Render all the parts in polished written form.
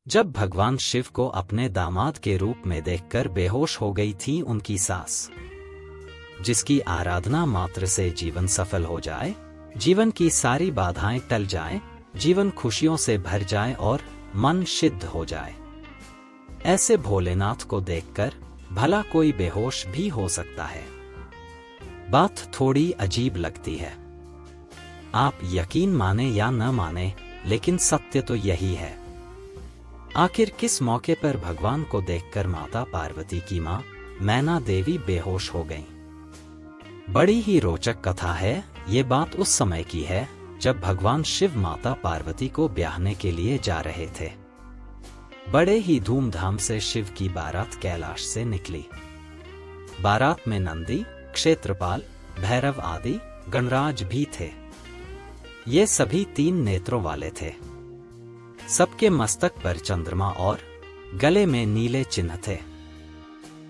जब भगवान शिव को अपने दामाद के रूप में देखकर बेहोश हो गई थी उनकी सास, जिसकी आराधना मात्र से जीवन सफल हो जाए, जीवन की सारी बाधाएं टल जाएं, जीवन खुशियों से भर जाए और मन सिद्ध हो जाए। ऐसे भोलेनाथ को देखकर भला कोई बेहोश भी हो सकता है। बात थोड़ी अजीब लगती है। आप यकीन माने या न माने, लेकिन सत्य तो यही है। आखिर किस मौके पर भगवान को देखकर माता पार्वती की मां मैना देवी बेहोश हो गईं? बड़ी ही रोचक कथा है। ये बात उस समय की है जब भगवान शिव माता पार्वती को ब्याहने के लिए जा रहे थे। बड़े ही धूमधाम से शिव की बारात कैलाश से निकली। बारात में नंदी, क्षेत्रपाल, भैरव आदि गणराज भी थे। ये सभी 3 नेत्रों वाले थे। सबके मस्तक पर चंद्रमा और गले में नीले चिन्ह थे।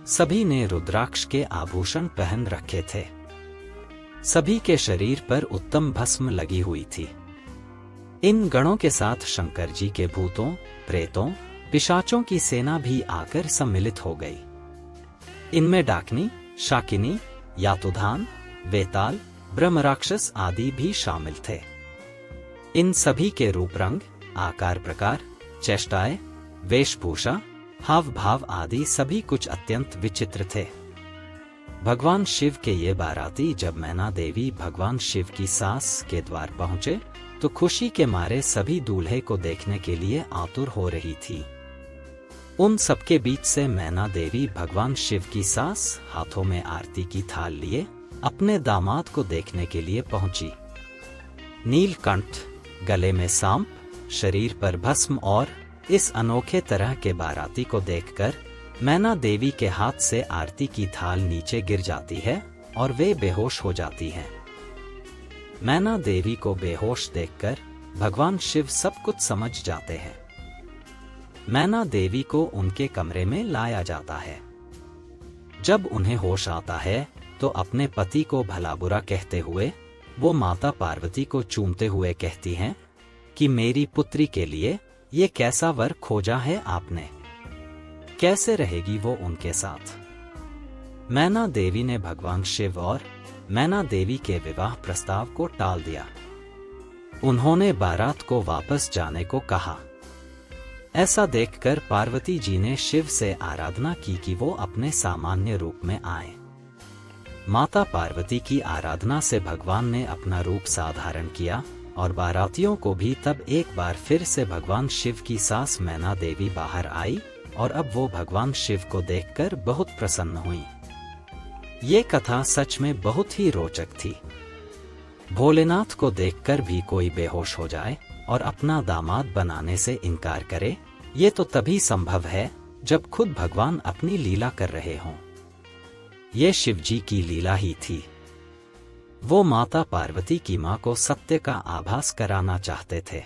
सभी ने रुद्राक्ष के आभूषण पहन रखे थे। सभी के शरीर पर उत्तम भस्म लगी हुई थी। इन गणों के साथ शंकर जी के भूतों, प्रेतों, पिशाचों की सेना भी आकर सम्मिलित हो गई। इनमें डाकनी, शाकिनी, यातुधान, वेताल, ब्रह्मराक्षस आदि भी शामिल थे। इन सभी के रूप रंग, आकार प्रकार, चेष्टाएं, वेशभूषा, हाव भाव आदि सभी कुछ अत्यंत विचित्र थे। भगवान शिव के ये बाराती जब मैना देवी भगवान शिव की सास के द्वार पहुंचे तो खुशी के मारे सभी दूल्हे को देखने के लिए आतुर हो रही थी। उन सबके बीच से मैना देवी भगवान शिव की सास हाथों में आरती की थाल लिए अपने दामाद को देखने के लिए पहुंची। नीलकंठ, गले में सांप, शरीर पर भस्म और इस अनोखे तरह के बाराती को देखकर मैना देवी के हाथ से आरती की थाल नीचे गिर जाती है और वे बेहोश हो जाती हैं। मैना देवी को बेहोश देखकर भगवान शिव सब कुछ समझ जाते हैं। मैना देवी को उनके कमरे में लाया जाता है। जब उन्हें होश आता है तो अपने पति को भला बुरा कहते हुए वो माता पार्वती को चूमते हुए कहती हैं कि मेरी पुत्री के लिए ये कैसा वर खोजा है आपने, कैसे रहेगी वो उनके साथ। मैना देवी ने भगवान शिव और मैना देवी के विवाह प्रस्ताव को टाल दिया। उन्होंने बारात को वापस जाने को कहा। ऐसा देखकर पार्वती जी ने शिव से आराधना की कि वो अपने सामान्य रूप में आए। माता पार्वती की आराधना से भगवान ने अपना रूप साधारण किया और बारातियों को भी तब एक बार फिर से भगवान शिव की सास मैना देवी बाहर आई और अब वो भगवान शिव को देखकर बहुत प्रसन्न हुई। ये कथा सच में बहुत ही रोचक थी। भोलेनाथ को देखकर भी कोई बेहोश हो जाए और अपना दामाद बनाने से इनकार करे, ये तो तभी संभव है जब खुद भगवान अपनी लीला कर रहे हों। ये शिव जी की लीला ही थी। वो माता पार्वती की मां को सत्य का आभास कराना चाहते थे।